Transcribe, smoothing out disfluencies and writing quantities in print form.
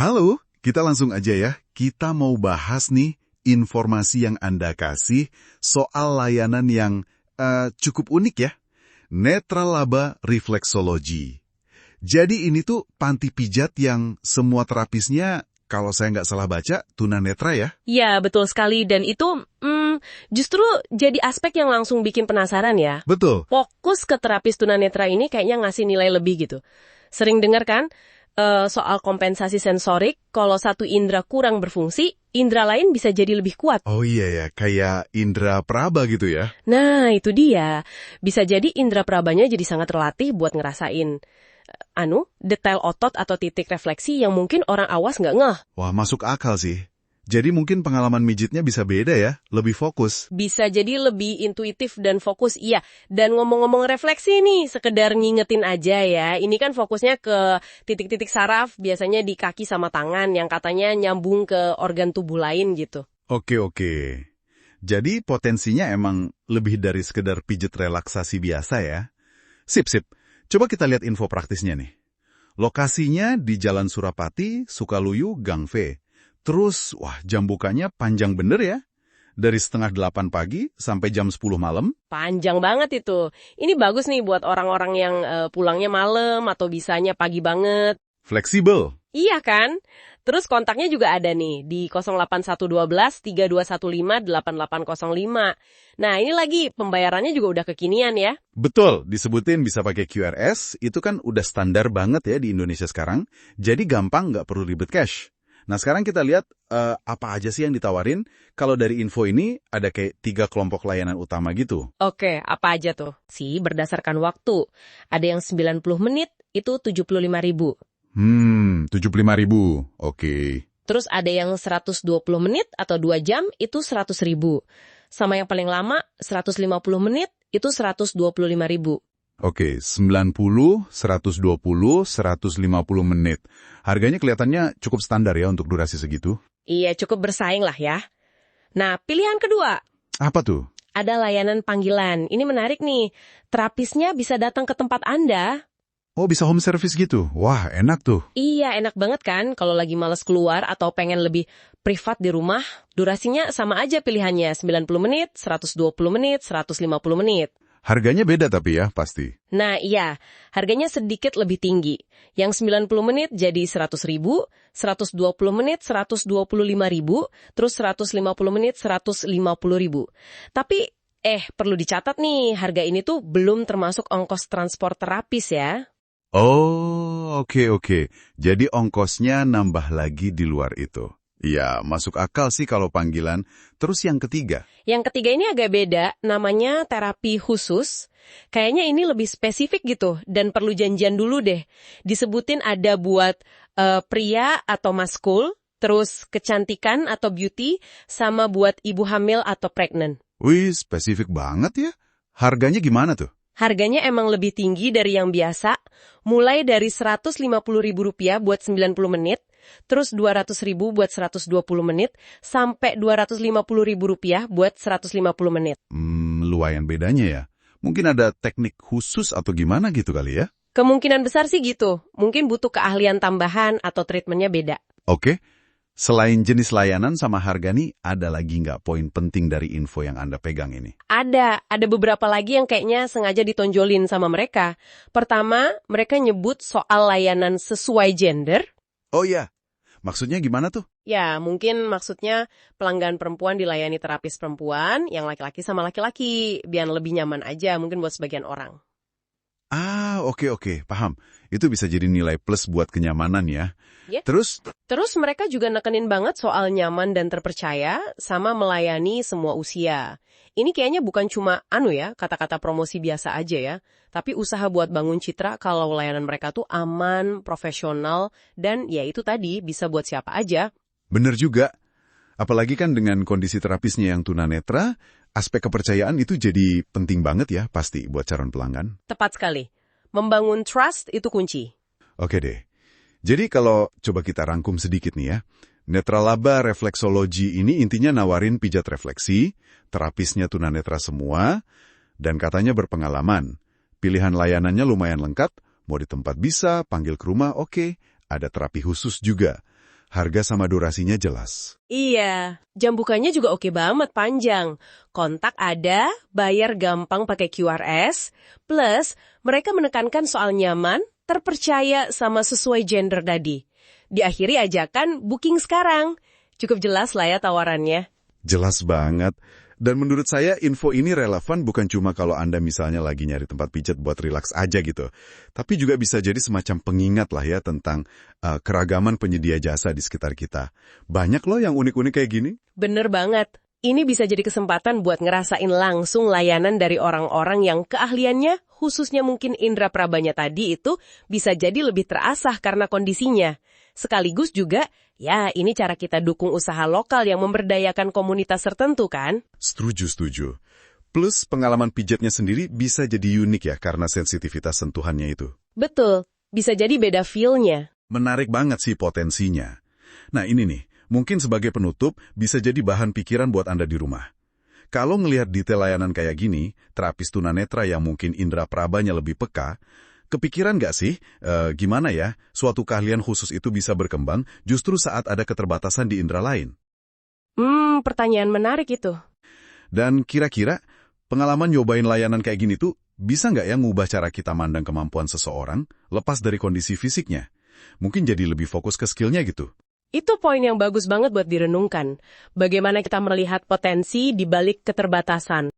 Halo, kita langsung aja ya. Kita mau bahas nih informasi yang Anda kasih soal layanan yang cukup unik ya. Netra Laba Reflexology. Jadi ini tuh panti pijat yang semua terapisnya, kalau saya nggak salah baca, tunanetra ya? Ya, betul sekali. Dan itu justru jadi aspek yang langsung bikin penasaran ya. Betul. Fokus ke terapis tunanetra ini kayaknya ngasih nilai lebih gitu. Sering dengar kan soal kompensasi sensorik, kalau satu indera kurang berfungsi, indera lain bisa jadi lebih kuat. Oh iya ya, kayak indera praba gitu ya? Nah, itu dia. Bisa jadi indera prabanya jadi sangat terlatih buat ngerasain detail otot atau titik refleksi yang mungkin orang awas nggak ngeh. Wah, masuk akal sih. Jadi mungkin pengalaman mijitnya bisa beda ya, lebih fokus. Bisa jadi lebih intuitif dan fokus, iya. Dan ngomong-ngomong refleksi nih, sekedar ngingetin aja ya. Ini kan fokusnya ke titik-titik saraf, biasanya di kaki sama tangan, yang katanya nyambung ke organ tubuh lain gitu. Oke. Jadi potensinya emang lebih dari sekedar pijat relaksasi biasa ya. Sip. Coba kita lihat info praktisnya nih. Lokasinya di Jalan Surapati, Sukaluyu, Gang V. Terus, jam bukanya panjang bener ya. Dari 7:30 pagi sampai jam 10 malam. Panjang banget itu. Ini bagus nih buat orang-orang yang pulangnya malam atau bisanya pagi banget. Fleksibel. Iya kan? Terus kontaknya juga ada nih di 08112 3215 8805. Nah, ini lagi pembayarannya juga udah kekinian ya. Betul, disebutin bisa pakai QRS, itu kan udah standar banget ya di Indonesia sekarang. Jadi gampang, nggak perlu ribet cash. Nah, sekarang kita lihat apa aja sih yang ditawarin. Kalau dari info ini, ada kayak 3 kelompok layanan utama gitu. Oke, apa aja tuh? Berdasarkan waktu. Ada yang 90 menit, itu 75.000. 75.000. Oke. Terus ada yang 120 menit atau 2 jam, itu 100.000. Sama yang paling lama, 150 menit, itu 125.000. Oke, 90, 120, 150 menit. Harganya kelihatannya cukup standar ya untuk durasi segitu. Iya, cukup bersaing lah ya. Nah, pilihan kedua. Apa tuh? Ada layanan panggilan. Ini menarik nih. Terapisnya bisa datang ke tempat Anda. Oh, bisa home service gitu? Wah, enak tuh. Iya, enak banget kan kalau lagi males keluar atau pengen lebih privat di rumah. Durasinya sama aja pilihannya, 90 menit, 120 menit, 150 menit. Harganya beda tapi ya, pasti. Nah iya, harganya sedikit lebih tinggi. Yang 90 menit jadi 100.000, 120 menit 125.000, terus 150 menit 150.000. Tapi, perlu dicatat nih, harga ini tuh belum termasuk ongkos transport terapis ya. Oh, oke. Jadi ongkosnya nambah lagi di luar itu. Iya, masuk akal sih kalau panggilan. Terus yang ketiga? Yang ketiga ini agak beda, namanya terapi khusus. Kayaknya ini lebih spesifik gitu, dan perlu janjian dulu deh. Disebutin ada buat pria atau maskul, terus kecantikan atau beauty, sama buat ibu hamil atau pregnant. Wih, spesifik banget ya. Harganya gimana tuh? Harganya emang lebih tinggi dari yang biasa, mulai dari Rp150.000 buat 90 menit, terus Rp200.000 buat 120 menit, sampai Rp250.000 buat 150 menit. Lumayan bedanya ya. Mungkin ada teknik khusus atau gimana gitu kali ya? Kemungkinan besar sih gitu. Mungkin butuh keahlian tambahan atau treatmentnya beda. Oke. Selain jenis layanan sama harga nih, ada lagi nggak poin penting dari info yang Anda pegang ini? Ada beberapa lagi yang kayaknya sengaja ditonjolin sama mereka. Pertama, mereka nyebut soal layanan sesuai gender. Oh iya, maksudnya gimana tuh? Ya, mungkin maksudnya pelanggan perempuan dilayani terapis perempuan, yang laki-laki sama laki-laki, biar lebih nyaman aja mungkin buat sebagian orang. Ah, oke, paham. Itu bisa jadi nilai plus buat kenyamanan ya. Yeah. Terus mereka juga nekenin banget soal nyaman dan terpercaya, sama melayani semua usia. Ini kayaknya bukan cuma kata-kata promosi biasa aja ya, tapi usaha buat bangun citra kalau layanan mereka tuh aman, profesional, dan ya itu tadi bisa buat siapa aja. Bener juga. Apalagi kan dengan kondisi terapisnya yang tunanetra, aspek kepercayaan itu jadi penting banget ya pasti buat calon pelanggan. Tepat sekali. Membangun trust itu kunci. Oke deh. Jadi kalau coba kita rangkum sedikit nih ya. Netra Laba Reflexology ini intinya nawarin pijat refleksi, terapisnya tunanetra semua, dan katanya berpengalaman. Pilihan layanannya lumayan lengkap, mau di tempat bisa, panggil ke rumah oke, ada terapi khusus juga. Harga sama durasinya jelas. Iya, jam bukanya juga oke banget, panjang. Kontak ada, bayar gampang pakai QRS, plus mereka menekankan soal nyaman, terpercaya sama sesuai gender tadi. Diakhiri ajakan booking sekarang. Cukup jelas lah ya tawarannya. Jelas banget. Dan menurut saya info ini relevan bukan cuma kalau Anda misalnya lagi nyari tempat pijat buat rilaks aja gitu. Tapi juga bisa jadi semacam pengingat lah ya tentang keragaman penyedia jasa di sekitar kita. Banyak loh yang unik-unik kayak gini. Bener banget. Ini bisa jadi kesempatan buat ngerasain langsung layanan dari orang-orang yang keahliannya, khususnya mungkin indera prabanya tadi itu, bisa jadi lebih terasah karena kondisinya. Sekaligus juga, ya ini cara kita dukung usaha lokal yang memberdayakan komunitas tertentu kan? Setuju. Plus pengalaman pijatnya sendiri bisa jadi unik ya karena sensitivitas sentuhannya itu. Betul, bisa jadi beda feel-nya. Menarik banget sih potensinya. Nah ini nih, mungkin sebagai penutup bisa jadi bahan pikiran buat Anda di rumah. Kalau ngelihat detail layanan kayak gini, terapis tunanetra yang mungkin indera prabanya lebih peka, kepikiran nggak sih gimana ya suatu keahlian khusus itu bisa berkembang justru saat ada keterbatasan di indera lain? Pertanyaan menarik itu. Dan kira-kira pengalaman nyobain layanan kayak gini tuh bisa nggak ya ngubah cara kita mandang kemampuan seseorang lepas dari kondisi fisiknya? Mungkin jadi lebih fokus ke skillnya gitu. Itu poin yang bagus banget buat direnungkan. Bagaimana kita melihat potensi di balik keterbatasan.